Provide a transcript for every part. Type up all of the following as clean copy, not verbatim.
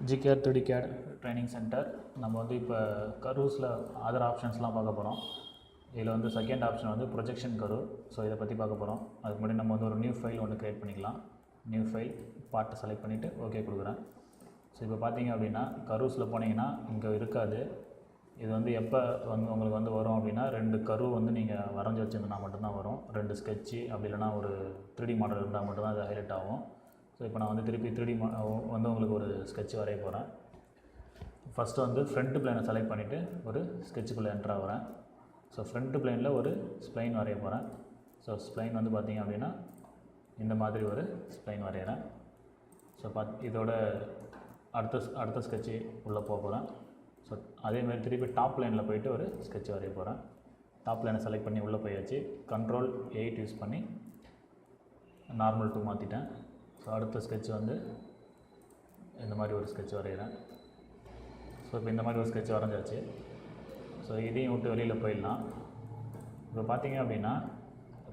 GKR 3D CAD training centre. நம்ம வந்து இப்போ கர்வ்ஸில் அதர் ஆப்ஷன்ஸ்லாம் பார்க்க போகிறோம். இதில் வந்து செகண்ட் ஆப்ஷன் வந்து ப்ரொஜெக்ஷன் கர்வ். ஸோ இதை பற்றி பார்க்க போகிறோம். அதுக்கு முன்னாடி நம்ம வந்து ஒரு நியூ ஃபைல் ஒன்று க்ரியேட் பண்ணிக்கலாம். நியூ ஃபைல் பார்ட்டை செலக்ட் பண்ணிவிட்டு ஓகே கொடுக்குறேன். ஸோ இப்போ பார்த்தீங்க அப்படின்னா கர்வ்ஸில் போனீங்கன்னா இங்கே இருக்காது. இது வந்து எப்போ வந்து உங்களுக்கு வந்து வரும் அப்படின்னா 2 கர்வ் வந்து நீங்கள் வரைஞ்சி வச்சுருந்தா மட்டும்தான் வரும். 2 ஸ்கெட்சு அப்படி இல்லைனா ஒரு 3D மாடல் இருந்தால் மட்டும்தான் அது ஹைலைட் ஆகும். ஸோ இப்போ நான் வந்து திருப்பி 3D வந்து உங்களுக்கு ஒரு ஸ்கெட்ச் வரைய போகிறேன். ஃபஸ்ட்டு வந்து ஃப்ரண்ட் பிளேனை செலக்ட் பண்ணிவிட்டு ஒரு ஸ்கெட்சுக்குள்ளே என்ட்ரு ஆகிறேன். ஸோ ஃப்ரண்ட் பிளேனில் ஒரு ஸ்ப்ளைன் வரைய போகிறேன். ஸோ ஸ்ப்ளைன் வந்து பார்த்திங்க அப்படின்னா இந்த மாதிரி ஒரு ஸ்ப்ளைன் வரைகிறேன். ஸோ இதோட அடுத்த ஸ்கெட்சு உள்ளே போக போகிறேன். ஸோ அதேமாதிரி திருப்பி டாப் லைனில் போய்ட்டு ஒரு ஸ்கெட்ச் வரைய போகிறேன். டாப் லைனை செலக்ட் பண்ணி உள்ளே போயாச்சு. Ctrl 8 யூஸ் பண்ணி நார்மல் 2 மாற்றிட்டேன். ஸோ அடுத்த ஸ்கெட்ச் வந்து இந்த மாதிரி ஒரு ஸ்கெட்ச் வரைகிறேன். ஸோ இப்போ இந்த மாதிரி ஒரு ஸ்கெட்ச் வரைஞ்சாச்சு. ஸோ இதையும் விட்டு வெளியில் போயிடலாம். இப்போ பார்த்தீங்க அப்படின்னா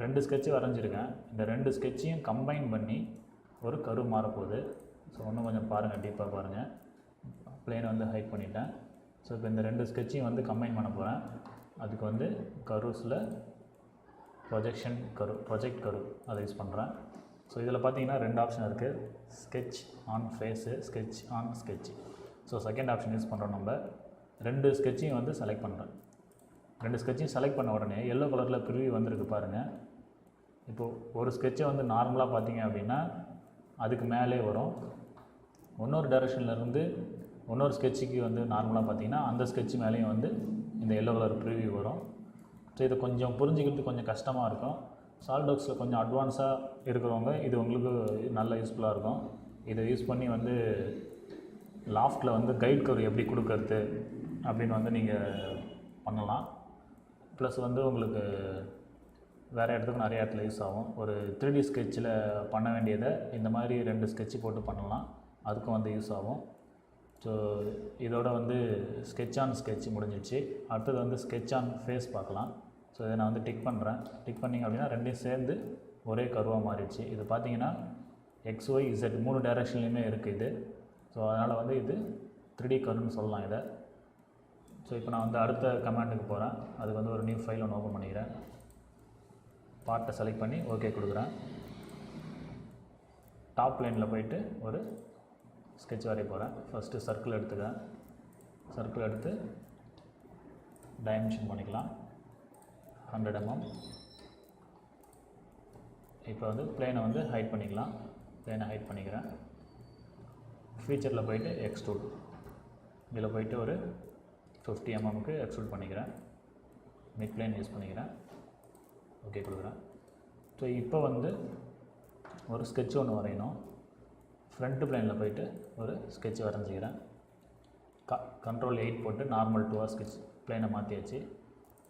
2 ஸ்கெட்சு வரைஞ்சிருக்கேன். இந்த 2 ஸ்கெட்சையும் கம்பைன் பண்ணி ஒரு கர்வ் மாறப்போகுது. ஸோ இன்னும் கொஞ்சம் பாருங்கள், டீப்பாக பாருங்கள். பிளேனை வந்து ஹைட் பண்ணிட்டேன். ஸோ இப்போ இந்த 2 ஸ்கெட்சையும் வந்து கம்பைன் பண்ண போகிறேன். அதுக்கு வந்து கர்வ்ஸில் ப்ரொஜெக்ட் கர்வ் அதை யூஸ் பண்ணுறேன். ஸோ இதில் பார்த்தீங்கன்னா 2 ஆப்ஷன் இருக்குது. Sketch on phase, sketch on sketch. So second option use பண்ணுறோம். நம்ம 2 ஸ்கெட்சையும் வந்து செலக்ட் பண்ணுறேன். 2 ஸ்கெட்சையும் செலக்ட் பண்ண உடனே எல்லோ கலரில் ப்ரிவ்யூ வந்திருக்கு பாருங்கள். இப்போது ஒரு ஸ்கெட்சை வந்து நார்மலாக பார்த்தீங்க அப்படின்னா அதுக்கு மேலே வரும். இன்னொரு டைரெக்ஷன்லேருந்து இன்னொரு ஸ்கெட்சுக்கு வந்து நார்மலாக பார்த்தீங்கன்னா அந்த ஸ்கெட்ச் மேலேயும் வந்து இந்த எல்லோ கலர் ப்ரிவ்யூ வரும். ஸோ இது கொஞ்சம் புரிஞ்சுக்கிறதுக்கு கொஞ்சம் கஷ்டமாக இருக்கும். சாலிட்வொர்க்ஸில் கொஞ்சம் அட்வான்ஸாக இருக்கிறவங்க இது உங்களுக்கு நல்ல யூஸ்ஃபுல்லாக இருக்கும். இதை யூஸ் பண்ணி வந்து லாஃப்ட்டில் வந்து கைட் கர்வ் எப்படி கொடுக்கறது அப்படின்னு வந்து நீங்கள் பண்ணலாம். ப்ளஸ் வந்து உங்களுக்கு வேறு இடத்துக்கு நிறைய இடத்துல யூஸ் ஆகும். ஒரு 3D ஸ்கெட்சில் பண்ண வேண்டியதை இந்த மாதிரி 2 ஸ்கெட்சு போட்டு பண்ணலாம். அதுக்கும் வந்து யூஸ் ஆகும். ஸோ இதோட வந்து ஸ்கெட்ச் ஆன் ஸ்கெட்ச் முடிஞ்சிடுச்சு. அடுத்தது வந்து ஸ்கெட்ச் ஆன் ஃபேஸ் பார்க்கலாம். ஸோ இதை நான் வந்து டிக் பண்ணுறேன். டிக் பண்ணிங்க அப்படின்னா 2யும் சேர்ந்து ஒரே கர்வாக மாறிடுச்சு. இது பார்த்தீங்கன்னா XY Z 3 டைரெக்ஷன்லேயுமே இருக்குது இது. ஸோ அதனால் வந்து இது 3D கர்வ்னு சொல்லலாம் இதை. ஸோ இப்போ நான் வந்து அடுத்த கமாண்டுக்கு போகிறேன். அதுக்கு வந்து ஒரு நியூ ஃபைல் ஒன்று ஓப்பன் பண்ணிக்கிறேன். பார்ட்டை செலக்ட் பண்ணி ஓகே கொடுக்குறேன். டாப் லைனில் போயிட்டு ஒரு ஸ்கெட்ச் வரைய போகிறேன். ஃபஸ்ட்டு சர்க்கிள் எடுத்துக்கிறேன். சர்க்கிள் எடுத்து டைமென்ஷன் பண்ணிக்கலாம் 100 mm. இப்போ வந்து பிளேனை வந்து ஹைட் பண்ணிக்கலாம். பிளேனை ஹைட் பண்ணிக்கிறேன். ஃபீச்சரில் போயிட்டு எக்ஸ்ட்ரூட், இதில் போயிட்டு ஒரு 50 mmக்கு எக்ஸ்ட்ரூட் பண்ணிக்கிறேன். மிட் பிளேன் யூஸ் பண்ணிக்கிறேன். ஓகே கொடுக்குறேன். ஸோ இப்போ வந்து ஒரு ஸ்கெட்ச் ஒன்று வரையணும். ஃப்ரண்ட் பிளேனில் போயிட்டு ஒரு ஸ்கெட்ச் வரைஞ்சிக்கிறேன். Ctrl 8 போட்டு நார்மல் 2 ஸ்கெட்ச் பிளேனை மாற்றியாச்சு.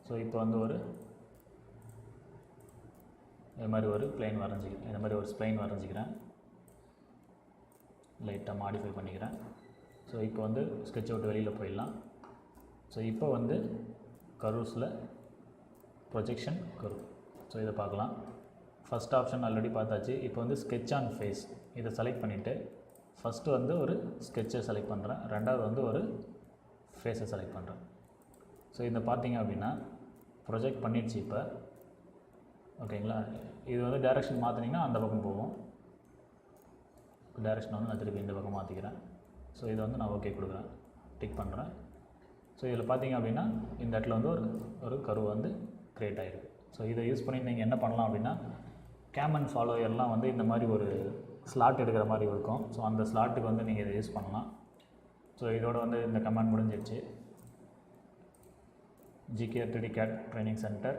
ஸோ இப்போ வந்து இது மாதிரி ஒரு பிளேன் வரைஞ்சிக்கிறேன். இந்த மாதிரி ஒரு ஸ்ப்ளைன் வரைஞ்சிக்கிறேன். லைட்டாக மாடிஃபை பண்ணிக்கிறேன். ஸோ இப்போ வந்து ஸ்கெட்சை விட்டு வெளியில் போயிடலாம். ஸோ இப்போ வந்து கர்வ்ஸில் ப்ரொஜெக்ஷன் கர்வ். ஸோ இதை பார்க்கலாம். ஃபஸ்ட் ஆப்ஷன் ஆல்ரெடி பார்த்தாச்சு. இப்போ வந்து ஸ்கெட்ச் ஆன் ஃபேஸ் இதை செலக்ட் பண்ணிவிட்டு ஃபஸ்ட்டு வந்து ஒரு ஸ்கெட்சை செலக்ட் பண்ணுறேன். ரெண்டாவது வந்து ஒரு ஃபேஸை செலக்ட் பண்ணுறேன். ஸோ இதை பார்த்தீங்க அப்படின்னா ப்ரொஜெக்ட் பண்ணிடுச்சு இப்போ. ஓகேங்களா? இது வந்து டைரெக்ஷன் மாற்றினீங்கன்னா அந்த பக்கம் போகும். டைரெக்ஷன் வந்து நான் திருப்பி இந்த பக்கம் மாற்றிக்கிறேன். ஸோ இதை வந்து நான் ஓகே கொடுக்குறேன். டிக் பண்ணுறேன். ஸோ இதில் பார்த்தீங்க அப்படின்னா இந்த இடத்துல வந்து ஒரு கர்வ் வந்து க்ரியேட் ஆகிருக்கு. ஸோ இதை யூஸ் பண்ணி நீங்கள் என்ன பண்ணலாம் அப்படின்னா கேம் அண்ட் ஃபாலோயர்லாம் வந்து இந்த மாதிரி ஒரு ஸ்லாட் எடுக்கிற மாதிரி இருக்கும். ஸோ அந்த ஸ்லாட்டுக்கு வந்து நீங்கள் இதை யூஸ் பண்ணலாம். ஸோ இதோட வந்து இந்த கமாண்ட் முடிஞ்சிடுச்சு. GKR 3D CAD training centre